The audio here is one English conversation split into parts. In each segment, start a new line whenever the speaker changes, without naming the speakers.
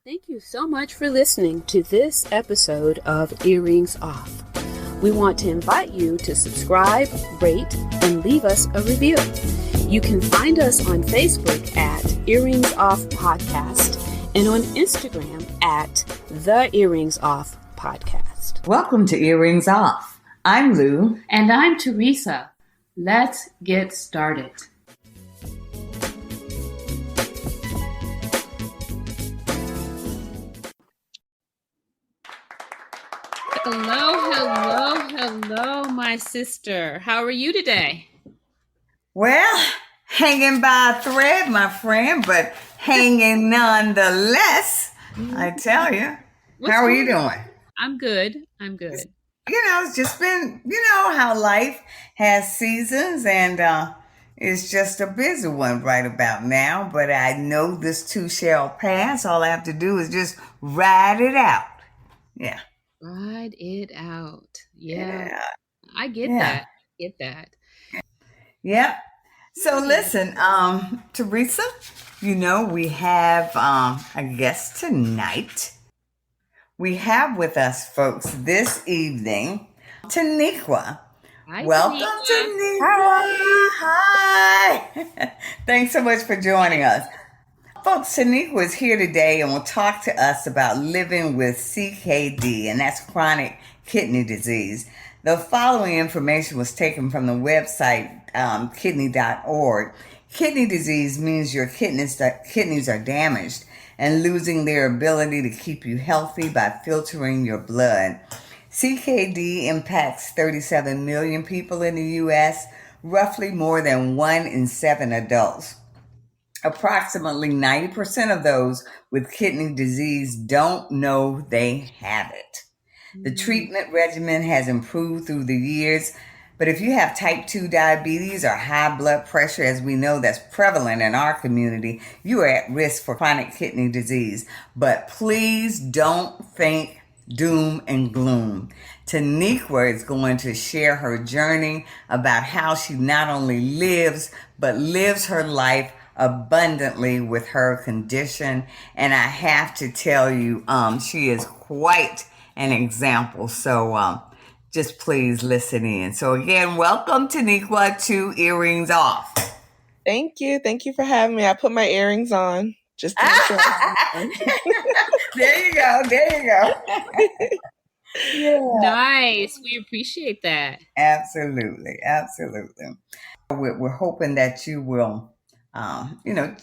Thank you so much for listening to this episode of Earrings Off. We want to invite you to subscribe, rate, and leave us a review. You can find us on Facebook at Earrings Off Podcast and on Instagram at The Earrings Off Podcast.
Welcome to Earrings Off. I'm Lou.
And I'm Teresa. Let's get started.
Hello, my sister. How are you today?
Well, hanging by a thread, my friend, but hanging nonetheless, I tell you. How are you doing?
I'm good.
It's just been, how life has seasons, and it's just a busy one right about now, but I know this too shall pass. All I have to do is just ride it out. Yeah.
Ride it out. Yeah. I get that.
Yep. So listen, Teresa, we have a guest tonight. We have with us, folks, this evening, Taniqua.
Hi,
welcome, Taniqua. Hi. Thanks so much for joining us. Folks, Taniqua is here today and will talk to us about living with CKD, and that's chronic kidney disease. The following information was taken from the website kidney.org. Kidney disease means your kidneys are damaged and losing their ability to keep you healthy by filtering your blood. CKD impacts 37 million people in the U.S., roughly more than 1 in 7 adults. Approximately 90% of those with kidney disease don't know they have it. The treatment regimen has improved through the years, but if you have type 2 diabetes or high blood pressure, as we know that's prevalent in our community, you are at risk for chronic kidney disease. But please don't think doom and gloom. Taniqua is going to share her journey about how she not only lives, but lives her life abundantly with her condition. And I have to tell you, she is quite an example. So just please listen in. So again, welcome, Taniqua, to Earrings Off.
Thank you. Thank you for having me. I put my earrings on just to make sure.
There you go.
Yeah. Nice. We appreciate that.
Absolutely. We're hoping that you will,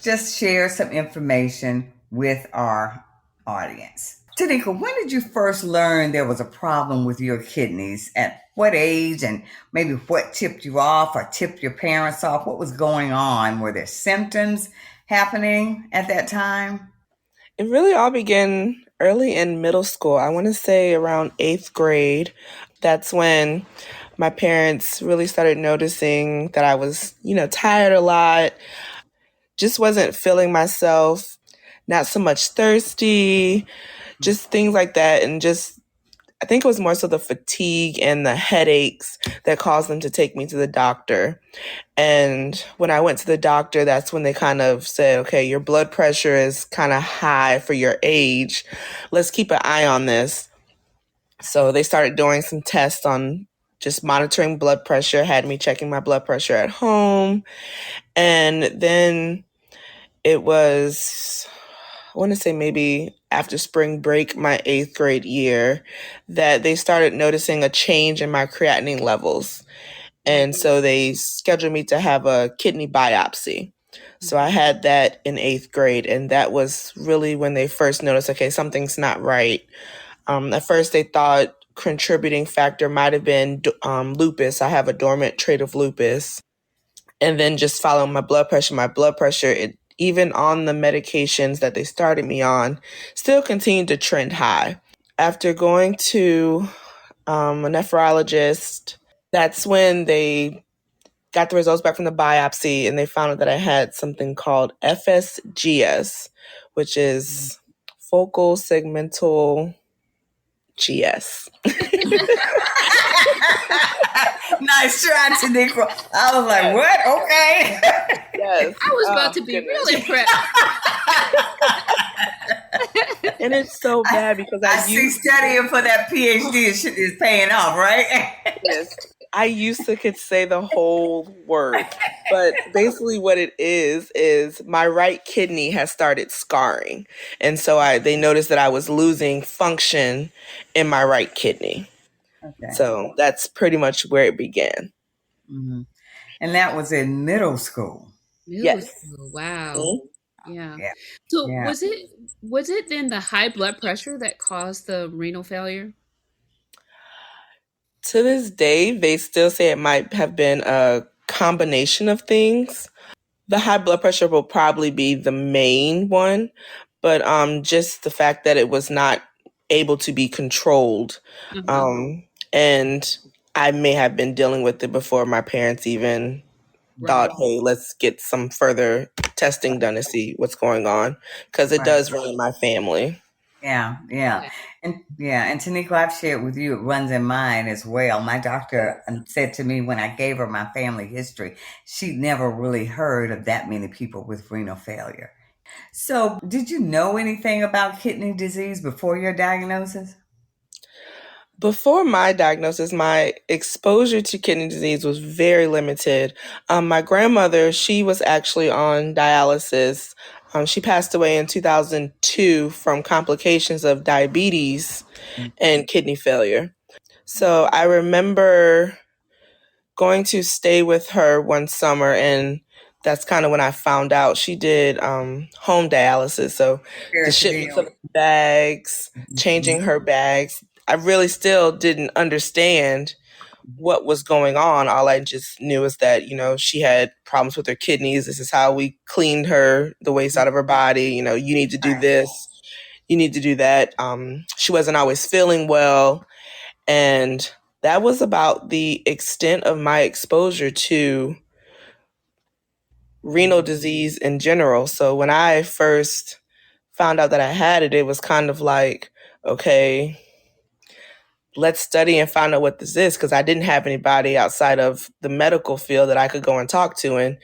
just share some information with our audience. Taniqua, when did you first learn there was a problem with your kidneys? At what age, and maybe what tipped you off or tipped your parents off? What was going on? Were there symptoms happening at that time?
It really all began early in middle school. I want to say around 8th grade. That's when my parents really started noticing that I was, tired a lot, just wasn't feeling myself, not so much thirsty, just things like that. And just, I think it was more so the fatigue and the headaches that caused them to take me to the doctor. And when I went to the doctor, that's when they kind of said, okay, your blood pressure is kind of high for your age. Let's keep an eye on this. So they started doing some tests on just monitoring blood pressure, had me checking my blood pressure at home. And then it was, I want to say maybe after spring break, my 8th grade year, that they started noticing a change in my creatinine levels. And so they scheduled me to have a kidney biopsy. So I had that in 8th grade. And that was really when they first noticed, okay, something's not right. At first they thought contributing factor might have been lupus. I have a dormant trait of lupus. And then just following my blood pressure, even on the medications that they started me on, still continued to trend high. After going to a nephrologist, that's when they got the results back from the biopsy, and they found out that I had something called FSGS, which is focal segmental GS.
Nice try, Taniqua. I was like, what? Okay.
Yes.
I was about to be really impressed.
And it's so bad because
I see studying for that PhD is paying off, right?
yes, I used to could say the whole word, but basically what it is my right kidney has started scarring, and so they noticed that I was losing function in my right kidney.
Okay.
So that's pretty much where it began.
Hmm. And that was in middle school.
Middle
Yes.
school. Wow.
Mhm.
Yeah.
Yeah.
So
Yeah.
was it then the high blood pressure that caused the renal failure?
To this day, they still say it might have been a combination of things. The high blood pressure will probably be the main one, but just the fact that it was not able to be controlled.
Uh-huh.
And I may have been dealing with it before my parents even thought,
Right.
hey, let's get some further testing done to see what's going on, because it
Right.
does run in my family.
Yeah, yeah.
Okay.
And Tanika, I've shared with you, it runs in mine as well. My doctor said to me when I gave her my family history, she'd never really heard of that many people with renal failure. So, did you know anything about kidney disease before your diagnosis?
Before my diagnosis, my exposure to kidney disease was very limited. My grandmother, she was actually on dialysis. She passed away in 2002 from complications of diabetes and kidney failure. So I remember going to stay with her one summer, and that's kind of when I found out she did home dialysis. So the shipments of
Peritoneal.
bags,
Mhm.
changing her bags, I really still didn't understand what was going on. All I just knew is that, she had problems with her kidneys. This is how we cleaned her, the waste out of her body. You need to do
Right.
this, you need to do that. She wasn't always feeling well. And that was about the extent of my exposure to renal disease in general. So when I first found out that I had it, it was kind of like, okay, let's study and find out what this is, because I didn't have anybody outside of the medical field that I could go and talk to. And,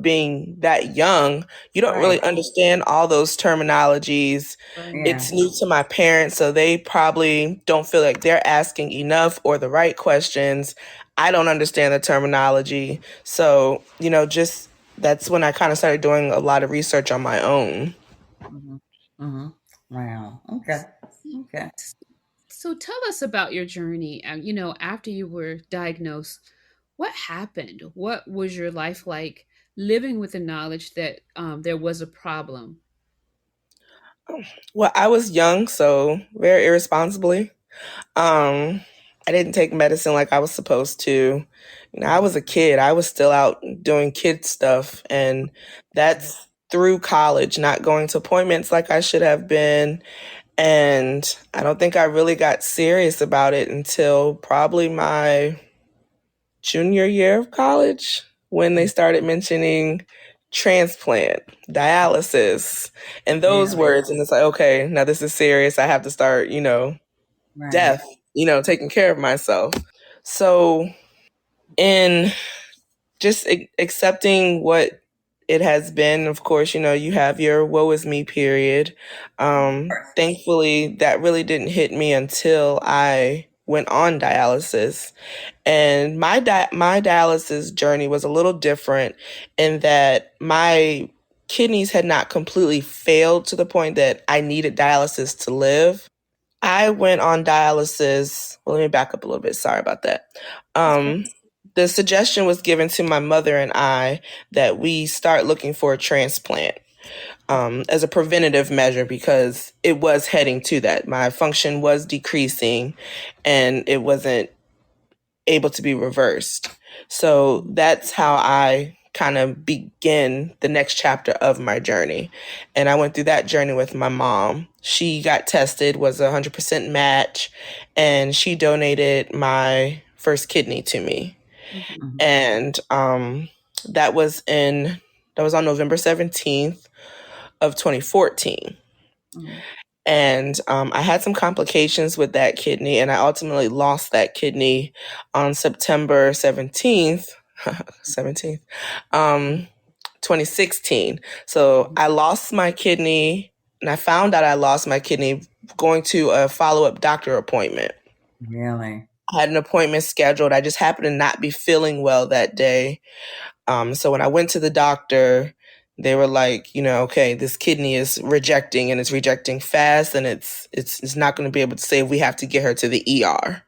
being that young, you don't
Right.
really understand all those terminologies.
Right.
Yeah.
It's new to my parents, so they probably don't feel like they're asking enough or the right questions. I don't understand the terminology. So, just that's when I kind of started doing a lot of research on my own.
Hmm. Hmm. Wow. Okay. Okay.
So tell us about your journey. After you were diagnosed, what happened? What was your life like living with the knowledge that there was a problem?
Well, I was young, so very irresponsibly. Um, I didn't take medicine like I was supposed to. I was a kid. I was still out doing kid stuff, and that's through college, not going to appointments like I should have been. And I don't think I really got serious about it until probably my junior year of college, when they started mentioning transplant, dialysis, and those
Yeah.
words. And it's like, okay, now this is serious. I have to start,
Right.
death, taking care of myself. So, in just accepting what it has been, of course, you have your woe is me period. Thankfully, that really didn't hit me until I went on dialysis. And my dialysis journey was a little different in that my kidneys had not completely failed to the point that I needed dialysis to live. I went on dialysis. Well, let me back up a little bit. Sorry about that. Um, the suggestion was given to my mother and I that we start looking for a transplant as a preventative measure, because it was heading to that. My function was decreasing and it wasn't able to be reversed. So that's how I kind of begin the next chapter of my journey. And I went through that journey with my mom. She got tested, was a 100% match, and she donated my first kidney to me.
Mhm.
Mhm.
And that was on November 17th of 2014.
Mhm.
And I had some complications with that kidney, and I ultimately lost that kidney on September 17th, 17th, um, 2016. So I lost my kidney and I found out I lost my kidney going to a follow-up doctor appointment.
Really?
I had an appointment scheduled. I just happened to not be feeling well that day. So when I went to the doctor, they were like, okay, this kidney is rejecting and it's rejecting fast, and it's not going to be able to save. We have to get her to the ER.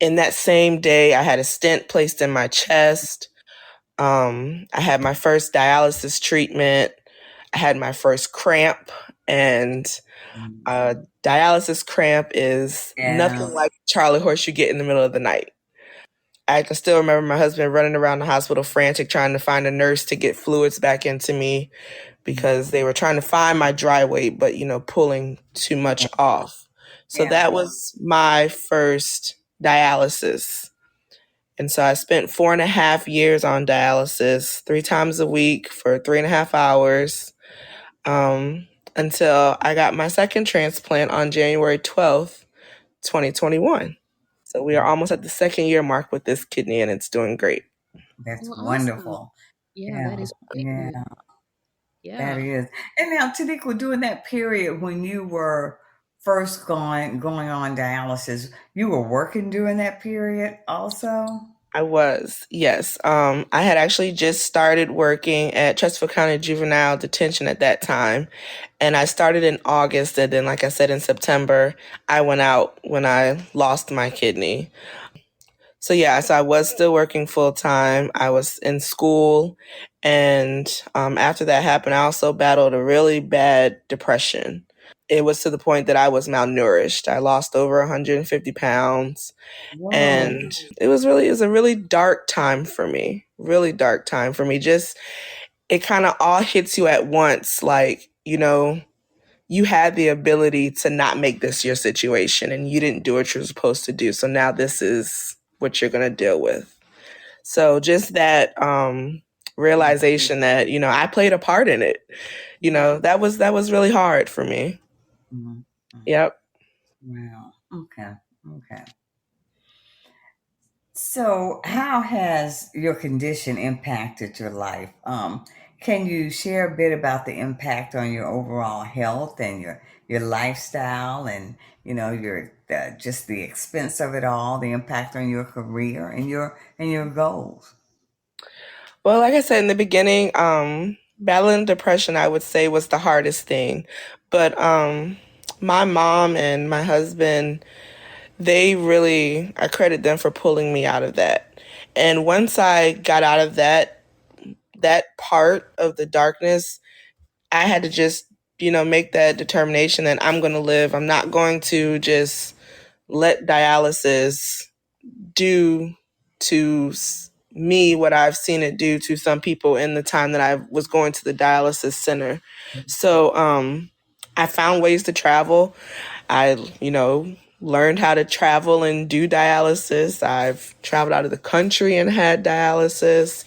In that same day, I had a stent placed in my chest. I had my first dialysis treatment. I had my first cramp, and dialysis cramp is nothing like Charlie horse you get in the middle of the night. I can still remember my husband running around the hospital frantic, trying to find a nurse to get fluids back into me because they were trying to find my dry weight, but, pulling too much off. So that was my first dialysis. And so I spent 4.5 years on dialysis 3 times a week for 3.5 hours until I got my second transplant on January 12th, 2021. So we are almost at the 2nd year mark with this kidney, and it's doing great.
That's
Well,
wonderful.
awesome. Yeah, that is great news.
That
Yeah.
is. And now, Taniqua, during that period when you were first going on dialysis, you were working during that period also?
I was, yes. I had actually just started working at Chesterfield County Juvenile Detention at that time. And I started in August. And then, like I said, in September, I went out when I lost my kidney. So I was still working full time. I was in school. And after that happened, I also battled a really bad depression. It was to the point that I was malnourished. I lost over 150 pounds.
Whoa.
And it was a really dark time for me. Really dark time for me. Just, it kind of all hits you at once. Like, you had the ability to not make this your situation, and you didn't do what you're supposed to do. So now this is what you're going to deal with. So just that realization that, I played a part in it. That was really hard for me.
Mm-hmm.
Yep.
Wow. Okay. So how has your condition impacted your life? Can you share a bit about the impact on your overall health and your lifestyle, and your just the expense of it all, the impact on your career and your goals?
Well, like I said in the beginning, battling depression, I would say, was the hardest thing. But my mom and my husband, I credit them for pulling me out of that. And once I got out of that part of the darkness, I had to just, make that determination that I'm going to live. I'm not going to just let dialysis do to me what I've seen it do to some people in the time that I was going to the dialysis center. So I found ways to travel. I, learned how to travel and do dialysis. I've traveled out of the country and had dialysis.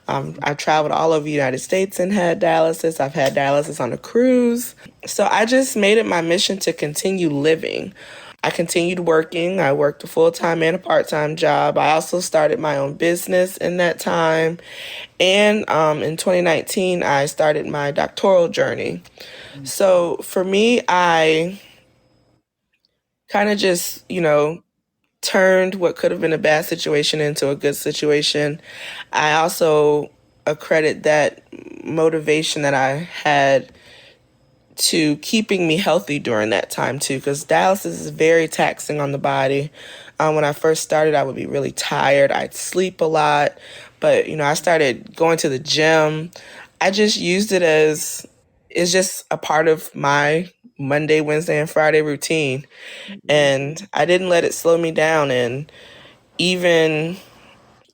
I've traveled all over the United States and had dialysis. I've had dialysis on a cruise. So I just made it my mission to continue living. I continued working. I worked a full-time and a part-time job. I also started my own business in that time. And in 2019, I started my doctoral journey. So for me, I kind of just, turned what could have been a bad situation into a good situation. I also accredit that motivation that I had to keeping me healthy during that time too, because dialysis is very taxing on the body. When I first started, I would be really tired. I'd sleep a lot, but I started going to the gym. I just used it as it's just a part of my Monday, Wednesday, and Friday routine. And I didn't let it slow me down. And even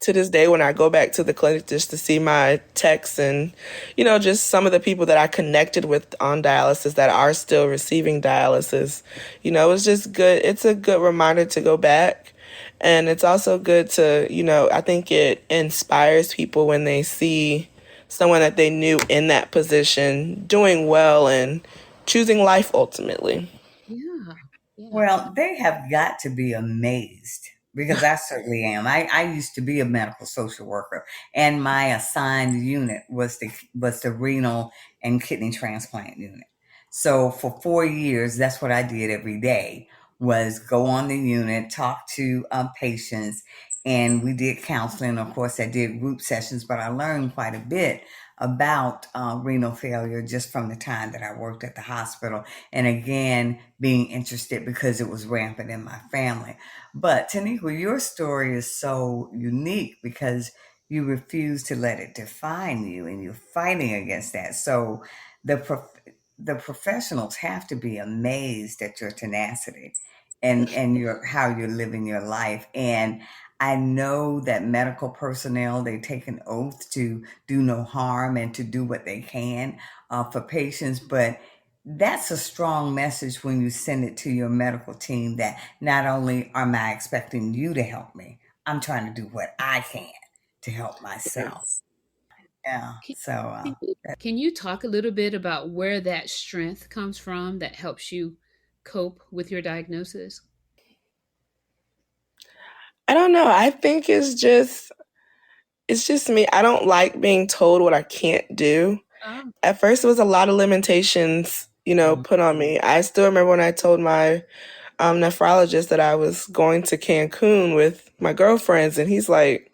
to this day, when I go back to the clinic just to see my techs and, just some of the people that I connected with on dialysis that are still receiving dialysis, it's just good. It's a good reminder to go back. And it's also good to, I think it inspires people when they see someone that they knew in that position doing well and choosing life ultimately.
Yeah.
Well, they have got to be amazed, because I certainly am. I used to be a medical social worker, and my assigned unit was the renal and kidney transplant unit. So for 4 years, that's what I did every day, was go on the unit, talk to patients, and we did counseling. Of course, I did group sessions, but I learned quite a bit about renal failure just from the time that I worked at the hospital. And again, being interested because it was rampant in my family. But Tanika, your story is so unique because you refuse to let it define you and you're fighting against that. So the the professionals have to be amazed at your tenacity and your how you're living your life. And I know that medical personnel, they take an oath to do no harm and to do what they can for patients, but that's a strong message when you send it to your medical team that not only am I expecting you to help me, I'm trying to do what I can to help myself. Yeah.
Can,
So
can you talk a little bit about where that strength comes from that helps you cope with your diagnosis?
I don't know. I think it's just me. I don't like being told what I can't do.
Oh,
At first, it was a lot of limitations,
mm,
put on me. I still remember when I told my nephrologist that I was going to Cancun with my girlfriends, and he's like,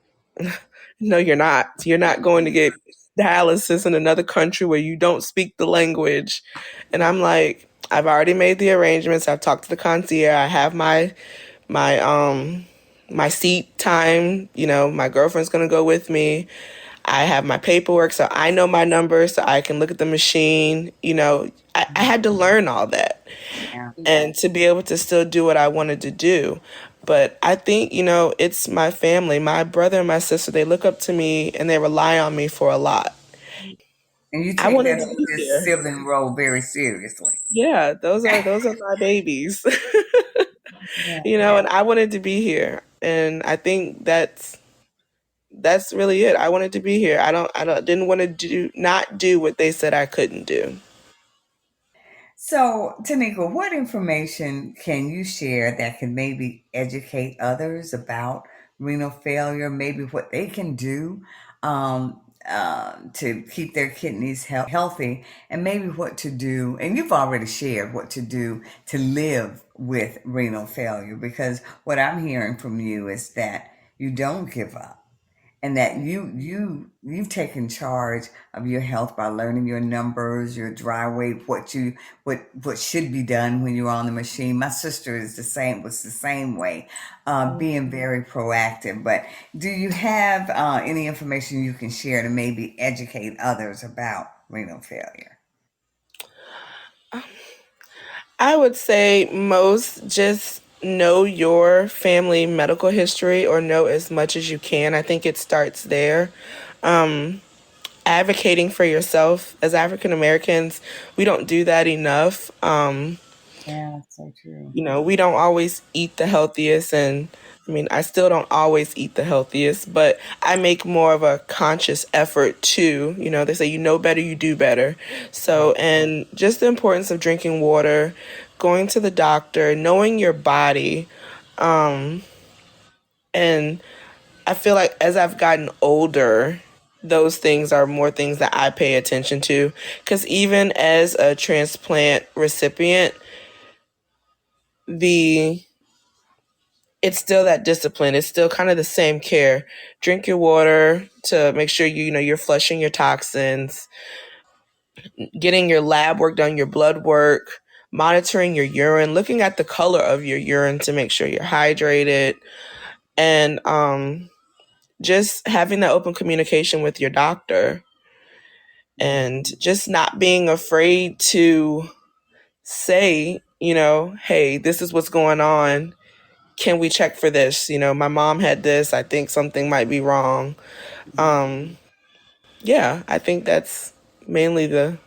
"No, you're not. You're not going to get dialysis in another country where you don't speak the language." And I'm like, "I've already made the arrangements. I've talked to the concierge. I have my my seat time. My girlfriend's gonna go with me. I have my paperwork, so I know my numbers, so I can look at the machine. I had to learn all that
yeah.
and to be able to still do what I wanted to do. But I think, it's my family, my brother and my sister, they look up to me and they rely on me for a lot.
And you
I
take
wanted
that
to be
this
here.
sibling role very seriously.
Yeah, those are my babies.
Yeah.
And I wanted to be here. And I think that's really it. I wanted to be here. I didn't want to not do what they said I couldn't do.
So, Tanika, what information can you share that can maybe educate others about renal failure, maybe what they can do to keep their kidneys healthy, and maybe what to do? And you've already shared what to do to live with renal failure, because what I'm hearing from you is that you don't give up and that you've taken charge of your health by learning your numbers, your dry weight, what should be done when you're on the machine. My sister is was the same way, being very proactive. But do you have any information you can share to maybe educate others about renal failure?
I would say most just know your family medical history or know as much as you can. I think it starts there. Advocating for yourself as African Americans, we don't do that enough.
Yeah, that's so true.
We don't always eat the healthiest, and I mean, I still don't always eat the healthiest, but I make more of a conscious effort to, they say, better, you do better. So, and just the importance of drinking water, going to the doctor, knowing your body. And I feel like as I've gotten older, those things are more things that I pay attention to. Because even as a transplant recipient, the it's still that discipline. It's still kind of the same care. Drink your water to make sure you're flushing your toxins, getting your lab work done, your blood work, monitoring your urine, looking at the color of your urine to make sure you're hydrated, and just having that open communication with your doctor, and just not being afraid to say, hey, this is what's going on. Can we check for this? My mom had this. I think something might be wrong. Um, yeah, I think that's mainly the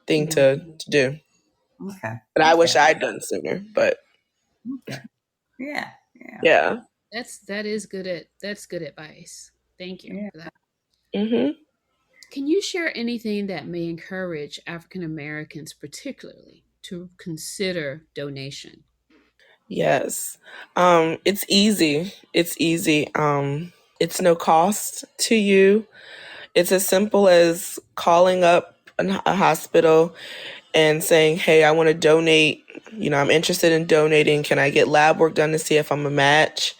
thing to do.
Okay.
But I wish
Okay.
I'd done sooner. But
Okay. Yeah. Yeah.
yeah.
that's good advice. Thank you
Yeah.
for that.
Hmm.
Can you share anything that may encourage African Americans, particularly, to consider donation?
Yes. It's easy. It's easy. It's no cost to you. It's as simple as calling up a hospital and saying, hey, I want to donate. I'm interested in donating. Can I get lab work done to see if I'm a match?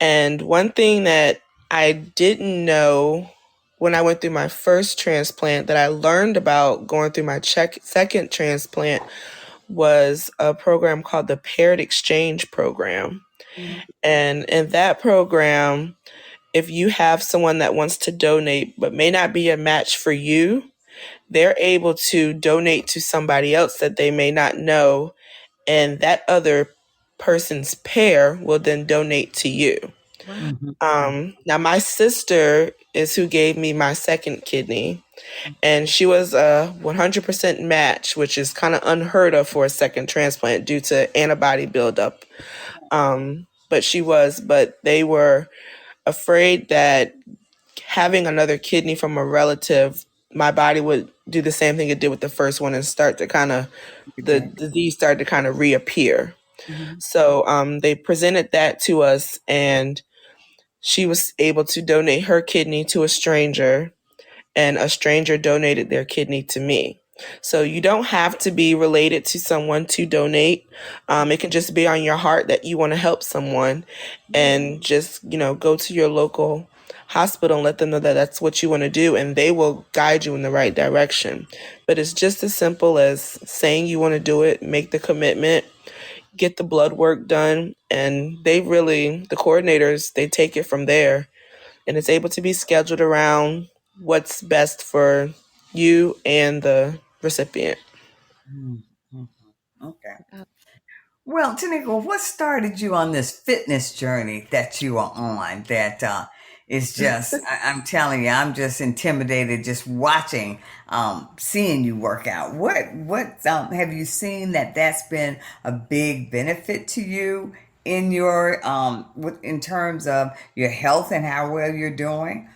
And one thing that I didn't know when I went through my first transplant that I learned about going through my second transplant was a program called the Paired Exchange Program.
Mhm.
And in that program, if you have someone that wants to donate but may not be a match for you, they're able to donate to somebody else that they may not know, and that other person's pair will then donate to you.
Wow.
Now, my sister is who gave me my second kidney, and she was a 100% match, which is kind of unheard of for a second transplant due to antibody buildup. But they were afraid that having another kidney from a relative, my body would do the same thing it did with the first one and the disease started to kind of reappear.
Mhm.
So they presented that to us, and she was able to donate her kidney to a stranger, and a stranger donated their kidney to me. So you don't have to be related to someone to donate. It can just be on your heart that you want to help someone, and just, go to your local hospital and let them know that that's what you want to do, and they will guide you in the right direction. But it's just as simple as saying you want to do it, make the commitment, get the blood work done, and the coordinators, they take it from there, and it's able to be scheduled around what's best for you and the recipient.
Mhm. Okay.
Wow.
Well, Tanika, what started you on this fitness journey that you are on? That is just, I'm telling you, I'm just intimidated just watching, seeing you work out. What have you seen that's been a big benefit to you in your, in terms of your health and how well you're doing?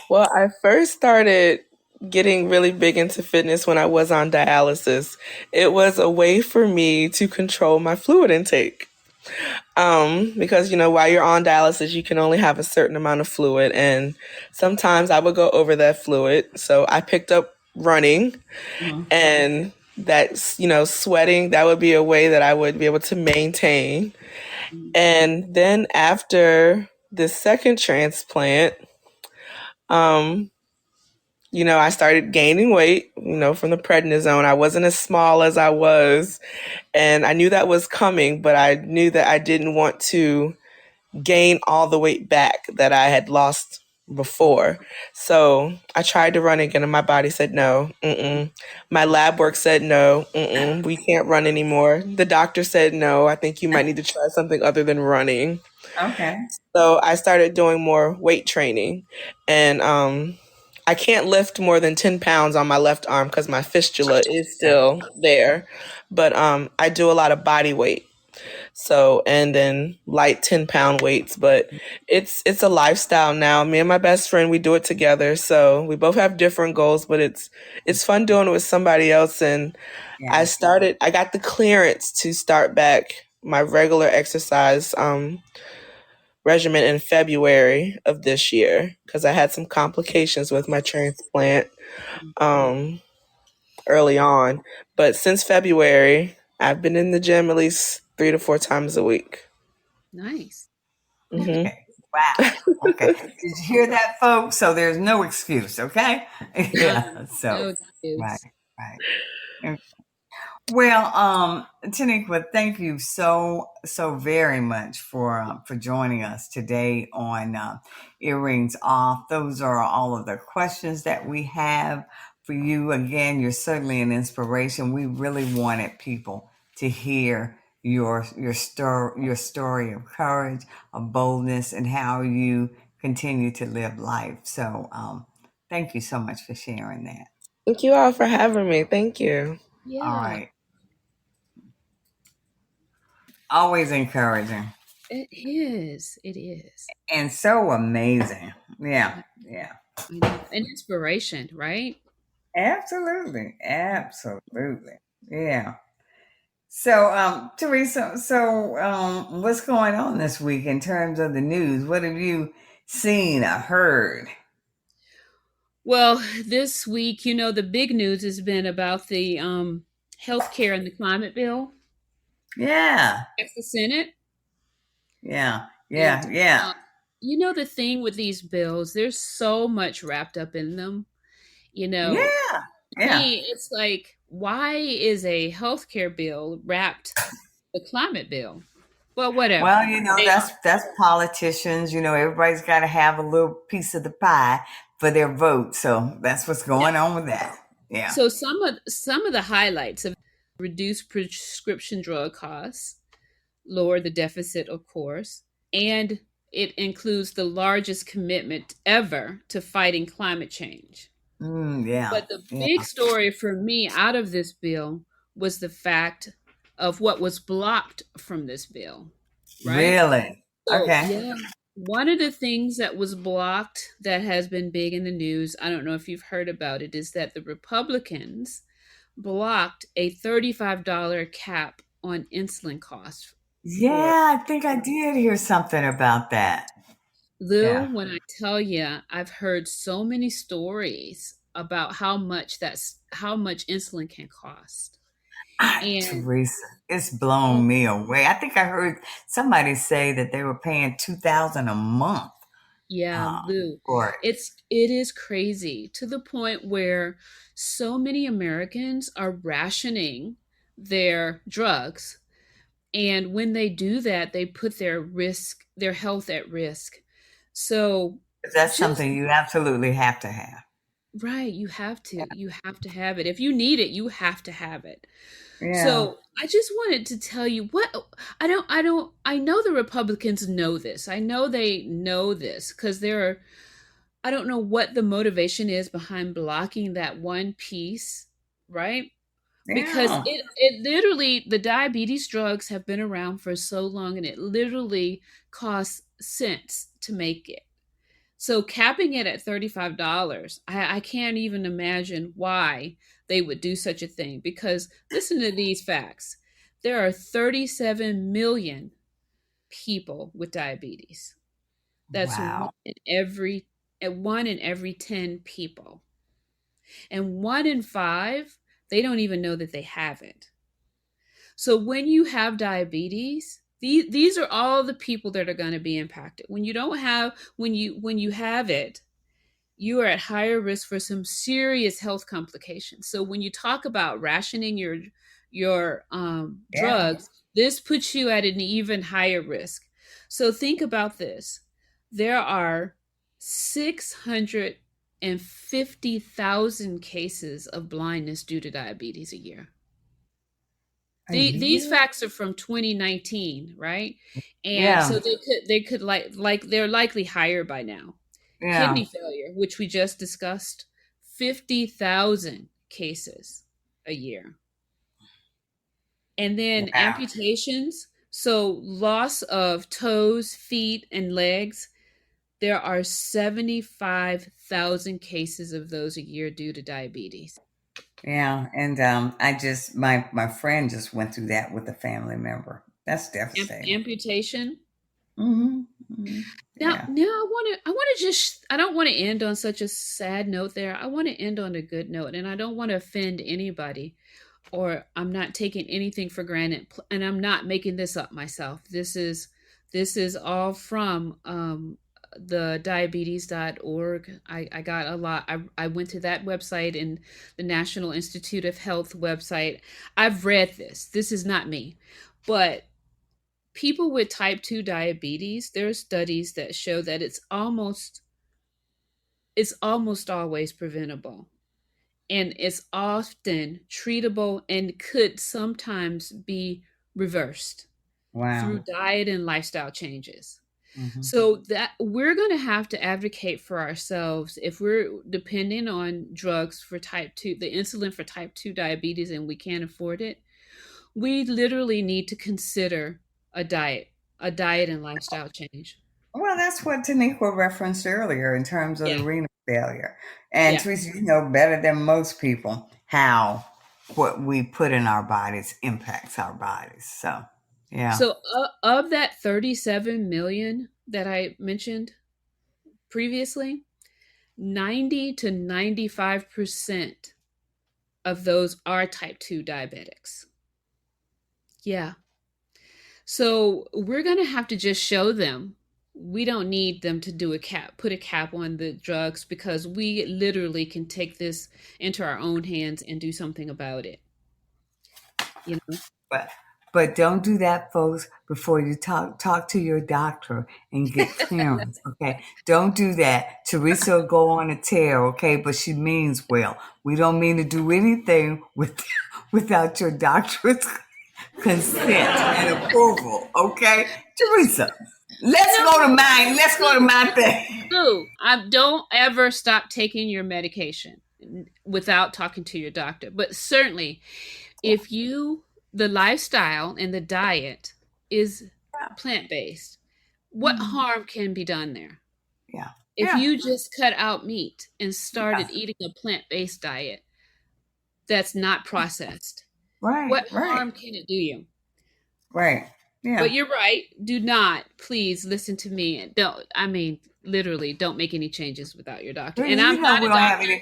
Well, I first started getting really big into fitness when I was on dialysis. It was a way for me to control my fluid intake. Because while you're on dialysis, you can only have a certain amount of fluid, and sometimes I would go over that fluid. So I picked up running,
Mhm.
and that's, sweating. That would be a way that I would be able to maintain.
Mhm.
And then after the second transplant, um, I started gaining weight, from the prednisone. I wasn't as small as I was, and I knew that was coming, but I knew that I didn't want to gain all the weight back that I had lost before. So I tried to run again, and my body said no. Mm-mm. My lab work said no. Mm-mm. We can't run anymore. The doctor said no. I think you might need to try something other than running.
Okay.
So I started doing more weight training, and I can't lift more than 10 pounds on my left arm because my fistula is still there. But I do a lot of body weight. So, and then light 10-pound weights, but it's a lifestyle now. Me and my best friend, we do it together. So we both have different goals, but it's fun doing it with somebody else. And
Yeah.
I got the clearance to start back my regular exercise regimen in February of this year because I had some complications with my transplant um, early on. But since February, I've been in the gym at least 3 to 4 times a week.
Nice.
Hmm.
Okay. Wow. Okay. Did you hear that, folks? So there's no excuse. Okay.
No,
Yeah. So,
no
right.
excuse.
Right. Well, Taniqua, thank you so very much for joining us today on Earrings Off. Those are all of the questions that we have for you. Again, you're certainly an inspiration. We really wanted people to hear your story of courage, of boldness, and how you continue to live life. So, thank you so much for sharing that.
Thank you all for having me. Thank you.
All
Yeah,
right. Always encouraging.
it is. It is.
And so amazing. Yeah,
I
yeah.
I know. An inspiration, right?
Absolutely. Absolutely. Yeah. So, Teresa, what's going on this week in terms of the news? What have you seen or heard?
Well, this week, the big news has been about the healthcare and the climate bill.
Yeah,
That's the Senate.
yeah,
And
yeah, yeah,
the thing with these bills, there's so much wrapped up in them. You know,
yeah, yeah.
me, it's like, why is a healthcare bill wrapped the climate bill? Well, whatever.
Well,
They are.
that's politicians. Everybody's got to have a little piece of the pie for their vote. So that's what's
Yeah.
going on with that. Yeah.
So some of the highlights of reduce prescription drug costs, lower the deficit, of course, and it includes the largest commitment ever to fighting climate change.
Yeah.
But the
Yeah.
big story for me out of this bill was the fact of what was blocked from this bill, right?
Really?
So,
Okay.
yeah, one of the things that was blocked that has been big in the news, I don't know if you've heard about it, is that the Republicans blocked a $35 cap on insulin costs for
Yeah, I think I did hear something about that.
Lou.
Yeah.
When I tell you, I've heard so many stories about how much insulin can cost. And
Teresa, it's blown me away. I think I heard somebody say that they were paying 2,000 a month
yeah,
uh,
Lou,
for it.
it is crazy to the point where so many Americans are rationing their drugs, and when they do that, they put their health at risk. So
That's
just
something you absolutely have to have.
right, you have to have it. If you need it, you have to have it.
Yeah.
So I just wanted to tell you what I know the Republicans know this. I know they know this because I don't know what the motivation is behind blocking that one piece, right? Because
Yeah.
it literally, the diabetes drugs have been around for so long, and it literally costs cents to make it. So capping it at $35, I can't even imagine why they would do such a thing. Because listen to these facts: there are 37 million people with diabetes. That's
Wow.
one in every 10 people, and one in five, they don't even know that they have it. So when you have diabetes, these are all the people that are going to be impacted. When you have it, you are at higher risk for some serious health complications. So when you talk about rationing your
Yeah.
drugs, this puts you at an even higher risk. So think about this: there are 650,000 cases of blindness due to diabetes a year.
A
These
year?
facts are from 2019, right? And
Yeah.
so they could like they're likely higher by now.
Yeah.
Kidney failure, which we just discussed, 50,000 cases a year. And then
Wow.
amputations, so loss of toes, feet, and legs, there are 75,000 cases of those a year due to diabetes.
Yeah. And I just my friend just went through that with a family member. That's devastating.
Amputation.
Hmm. Hmm.
Now,
Yeah.
I don't want to end on such a sad note there. I want to end on a good note, and I don't want to offend anybody, or I'm not taking anything for granted, and I'm not making this up myself. This is all from the diabetes.org. I got a lot. I went to that website and the National Institute of Health website. I've read this. This is not me. But people with type 2 diabetes, there are studies that show that it's almost always preventable, and it's often treatable and could sometimes be reversed
Wow.
through diet and lifestyle changes.
Hmm.
So that we're going to have to advocate for ourselves if we're depending on drugs for type 2, the insulin for type 2 diabetes, and we can't afford it. We literally need to consider a diet, a diet and lifestyle change.
Well, that's what Taniqua referenced earlier in terms of the
Yeah.
renal failure. And
Yeah.
Teresa, you know better than most people how what we put in our bodies impacts our bodies. So, yeah.
So of that 37 million that I mentioned previously, 90 to 95% of those are type 2 diabetics. Yeah. So we're going to have to just show them we don't need them to do a cap, put a cap on the drugs because we literally can take this into our own hands and do something about it. You know?
But but don't do that, folks, before you talk to your doctor and get clearance. Okay, don't do that. Teresa will go on a tear. Okay, but she means well. We don't mean to do anything without your doctor's consent and approval. Okay, Teresa. Let's go to mine. Let's go to my thing.
Lou, don't ever stop taking your medication without talking to your doctor. But certainly, if the lifestyle and the diet is plant-based, what harm can be done there?
Yeah.
If you just cut out meat and started eating a plant-based diet that's not processed, what harm can it do you?
Right. Yeah.
But you're right. Do not, please listen to me. Literally, don't make any changes without your doctor. And I'm not a doctor.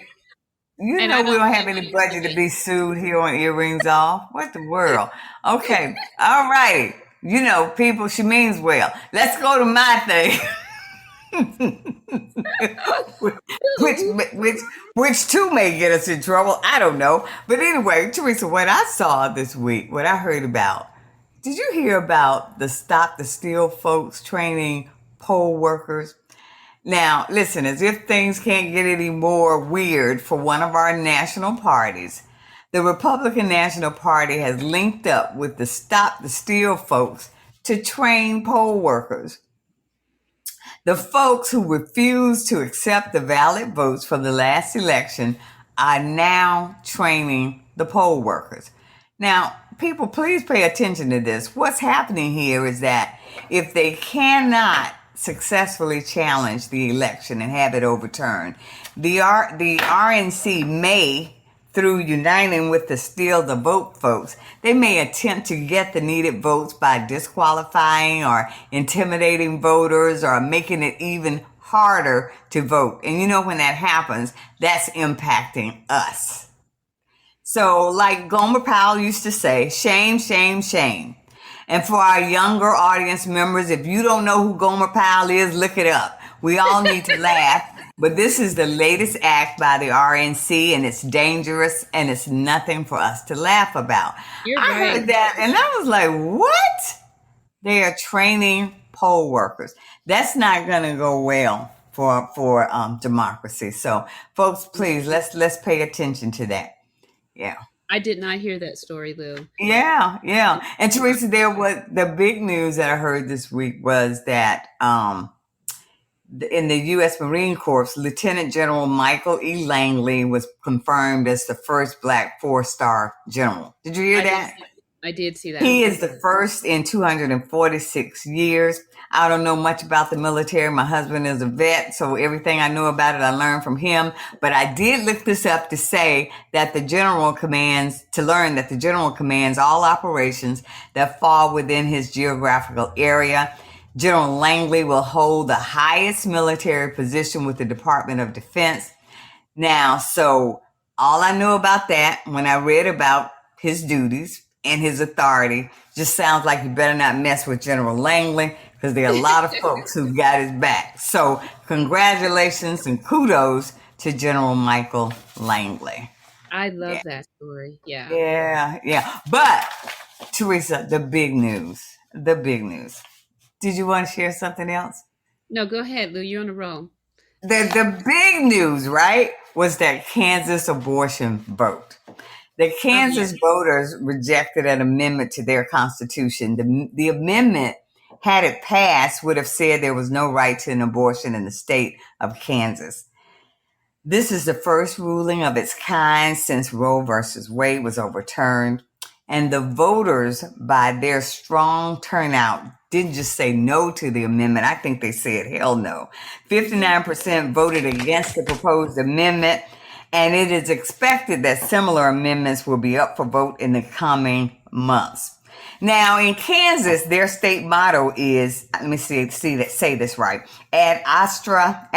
We don't have any budget to be sued here on Earrings Off. What the world? Okay. All righty. People, she means well. Let's go to my thing. which too may get us in trouble. I don't know. But anyway, Teresa, what I saw this week, what I heard about, did you hear about the Stop the Steal folks training poll workers? Now, listen, as if things can't get any more weird for one of our national parties, the Republican National Party has linked up with the Stop the Steal folks to train poll workers. The folks who refused to accept the valid votes from the last election are now training the poll workers. Now, people, please pay attention to this. What's happening here is that if they cannot successfully challenge the election and have it overturned, the RNC may, through uniting with the Steal the Vote folks, they may attempt to get the needed votes by disqualifying or intimidating voters or making it even harder to vote. And when that happens, that's impacting us. So like Gomer Powell used to say, shame, shame, shame. And for our younger audience members, if you don't know who Gomer Powell is, look it up. We all need to laugh. But this is the latest act by the RNC, and it's dangerous, and it's nothing for us to laugh about. I heard that, and I was like, what? They are training poll workers. That's not going to go well for democracy. So, folks, please, let's pay attention to that. Yeah.
I did not hear that story, Lou.
Yeah. And Teresa, the big news that I heard this week was that in the U.S. Marine Corps, Lieutenant General Michael E. Langley was confirmed as the first Black 4-star general. Did you hear that?
I did see that.
He is the first in 246 years. I don't know much about the military. My husband is a vet, so everything I know about it, I learned from him. But I did look this up to say that the general commands all operations that fall within his geographical area. General Langley will hold the highest military position with the Department of Defense. Now, so all I know about that, when I read about his duties and his authority, just sounds like you better not mess with General Langley, because there are a lot of folks who got his back. So congratulations and kudos to General Michael Langley.
I love that story. Yeah.
Yeah. But Teresa, the big news. Did you want to share something else?
No, go ahead, Lou. You're on a roll.
The big news, right, was that Kansas abortion vote. The Kansas voters rejected an amendment to their constitution. The amendment, had it passed, would have said there was no right to an abortion in the state of Kansas. This is the first ruling of its kind since Roe versus Wade was overturned. And the voters, by their strong turnout, didn't just say no to the amendment. I think they said hell no. 59% voted against the proposed amendment, and it is expected that similar amendments will be up for vote in the coming months. Now in Kansas, their state motto is, let me say this right, ad astra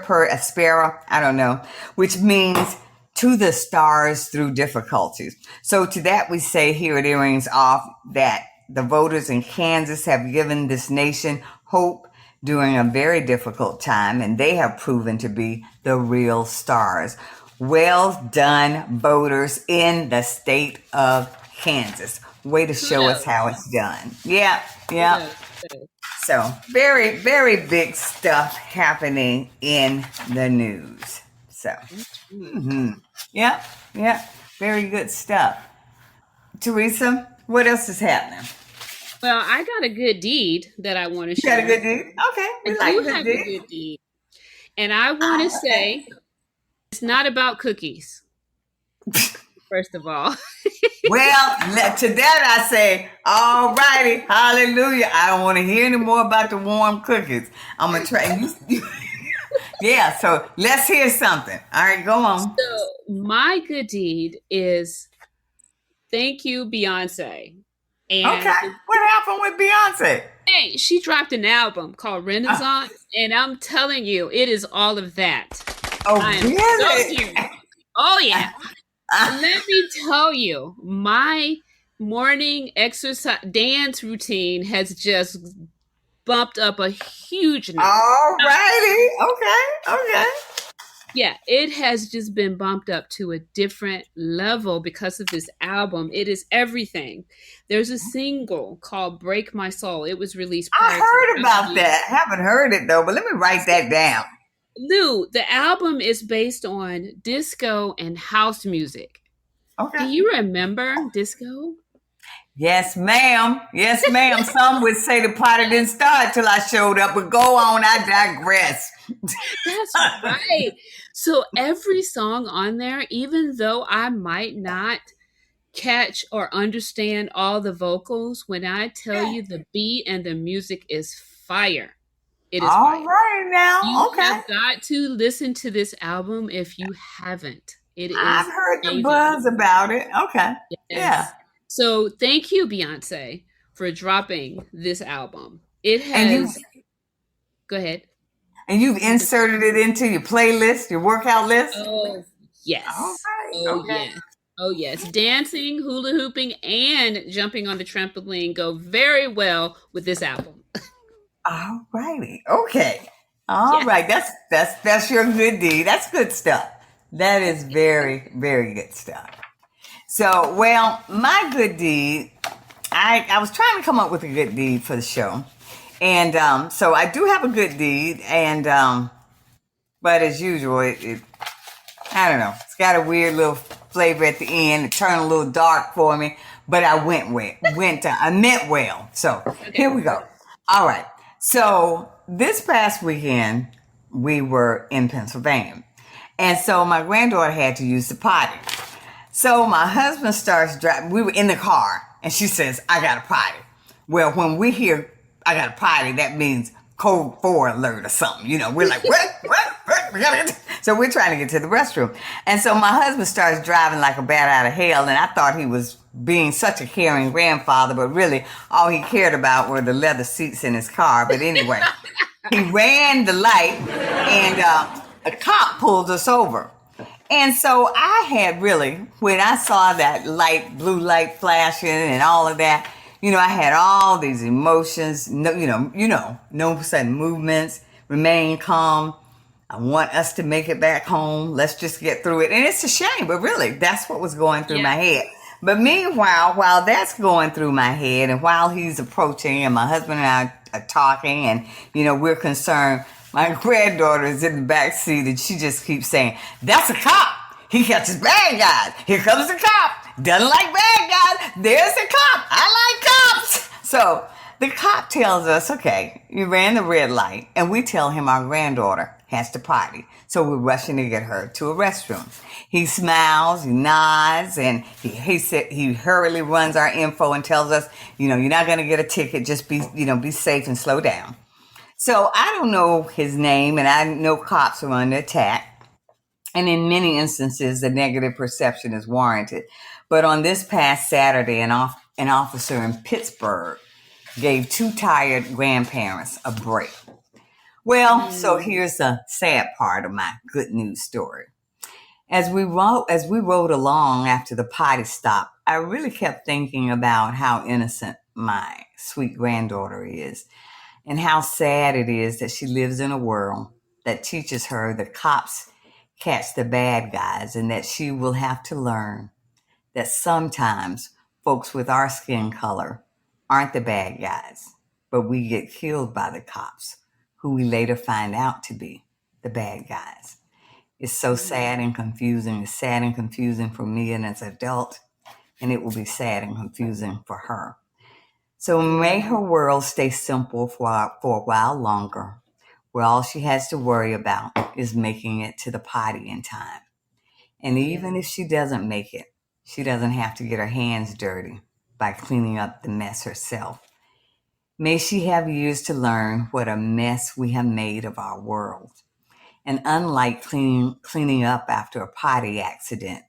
per aspera, I don't know, which means to the stars through difficulties. So to that we say here at Earrings Off that the voters in Kansas have given this nation hope during a very difficult time, and they have proven to be the real stars. Well done, voters in the state of Kansas. Way to show us how it's done. Yeah. So very, very big stuff happening in the news. So, yeah, very good stuff. Teresa, what else is happening?
Well, I got a good deed that I want to
You
share.
got a good deed? Okay, we like good
have a
deed.
good deed. And I want to say it's not about cookies, first of all.
Well, to that I say, all righty, hallelujah. I don't want to hear any more about the warm cookies. I'm going to try. Yeah, so let's hear something. All right, go on.
So my good deed is thank you, Beyonce. And
Okay, what happened with Beyonce?
hey, she dropped an album called Renaissance, and I'm telling you, it is all of that.
Oh,
I am
really?
so serious. Oh, yeah. Let me tell you, my morning exercise dance routine has just bumped up a huge notch.
All righty. Okay.
Yeah, it has just been bumped up to a different level because of this album. It is everything. There's a single called Break My Soul. It was released
I
prior
heard
to
about that. Haven't heard it though, but let me write that down.
Lou, the album is based on disco and house music.
Okay.
Do you remember disco?
Yes, ma'am. Yes, ma'am. Some would say the party didn't start till I showed up, but go on, I digress.
That's right. So every song on there, even though I might not catch or understand all the vocals, when I tell you the beat and the music is fire. It is
All
fire.
right now.
You
Okay.
have got to listen to this album if you haven't. It is
I've heard the
amazing.
buzz about it. Okay.
Yes.
Yeah.
So thank you, Beyonce, for dropping this album. It
And
has. Go ahead.
And you've inserted it into your playlist, your workout list?
Oh, yes.
All right.
Oh,
Okay.
yes. Oh, yes. Dancing, hula hooping, and jumping on the trampoline go very well with this album.
All righty. Okay. All right. That's your good deed. That's good stuff. That is very, very good stuff. So, well, my good deed, I was trying to come up with a good deed for the show. And so I do have a good deed, and but as usual, it I don't know. It's got a weird little flavor at the end. It turned a little dark for me, but I I meant well. So here we go. All right. So this past weekend, we were in Pennsylvania, and so my granddaughter had to use the potty. So my husband starts driving. We were in the car, and she says, "I got a potty." Well, when we hear "I got a potty," that means code 4 alert or something. You know, we're like, what? We gotta get so we're trying to get to the restroom. And so my husband starts driving like a bat out of hell, and I thought he was being such a caring grandfather, but really all he cared about were the leather seats in his car. But anyway, he ran the light, and a cop pulled us over. And so I had really, when I saw that blue light flashing and all of that, I had all these emotions, no sudden movements, remain calm. I want us to make it back home. Let's just get through it. And it's a shame, but really, that's what was going through my head. But meanwhile, while that's going through my head, and while he's approaching, and my husband and I are talking, and, we're concerned, my granddaughter is in the back seat, and she just keeps saying, "That's a cop. He catches bad guys. Here comes the cop. Doesn't like bad guys. There's the cop. I like cops." So the cop tells us, okay, you ran the red light, and we tell him our granddaughter has to potty. So we're rushing to get her to a restroom. He smiles, he nods, and he hurriedly runs our info and tells us, you're not going to get a ticket. Just be safe and slow down. So I don't know his name, and I know cops are under attack. And in many instances, the negative perception is warranted. But on this past Saturday, an an officer in Pittsburgh gave two tired grandparents a break. Well, so here's the sad part of my good news story. As we rode along after the potty stop, I really kept thinking about how innocent my sweet granddaughter is, and how sad it is that she lives in a world that teaches her the cops catch the bad guys, and that she will have to learn that sometimes folks with our skin color aren't the bad guys, but we get killed by the cops, who we later find out to be the bad guys. It's so sad and confusing. It's sad and confusing for me and as an adult, and it will be sad and confusing for her. So may her world stay simple for a while longer, where all she has to worry about is making it to the potty in time. And even if she doesn't make it, she doesn't have to get her hands dirty by cleaning up the mess herself. May she have years to learn what a mess we have made of our world. And unlike cleaning up after a potty accident,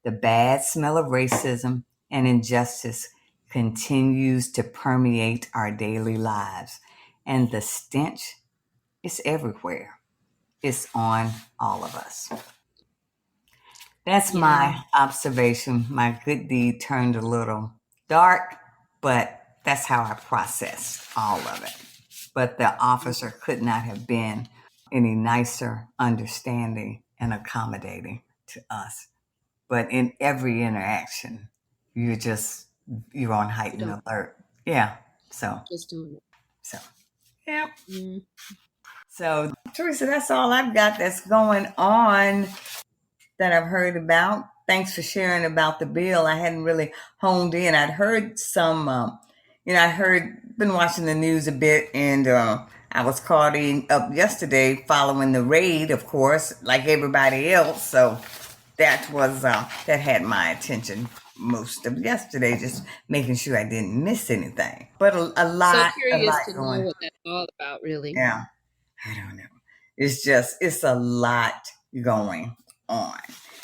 the bad smell of racism and injustice continues to permeate our daily lives. And the stench is everywhere. It's on all of us. That's my observation. My good deed turned a little dark, but that's how I processed all of it. But the officer could not have been any nicer, understanding, and accommodating to us. But in every interaction, you're on heightened alert. Yeah. So,
Just doing it.
Yeah.
Mm.
So, Teresa, that's all I've got that's going on that I've heard about. Thanks for sharing about the bill. I hadn't really honed in. I'd heard some, been watching the news a bit, and I was caught up yesterday following the raid, of course, like everybody else. So that was that had my attention most of yesterday, just making sure I didn't miss anything. But a lot,
So curious to
going.
know what that's all about, really.
Yeah, I don't know. It's a lot going on.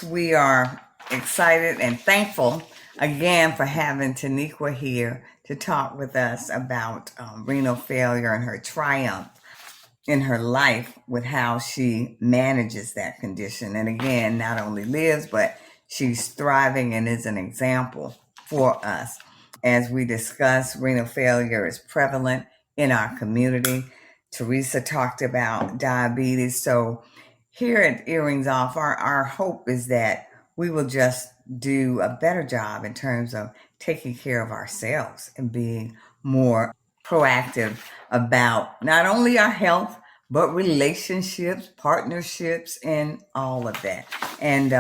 We are excited and thankful again for having Taniqua here to talk with us about renal failure and her triumph in her life with how she manages that condition. And again, not only lives, but she's thriving and is an example for us. As we discuss, renal failure is prevalent in our community. Teresa talked about diabetes. So here at Earrings Off, our hope is that we will just do a better job in terms of taking care of ourselves and being more proactive about not only our health, but relationships, partnerships, and all of that. And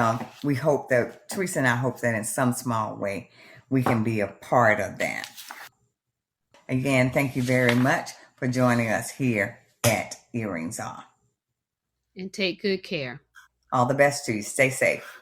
we hope that, Teresa and I hope that in some small way, we can be a part of that. Again, thank you very much for joining us here at Earrings Off.
And take good care.
All the best to you. Stay safe.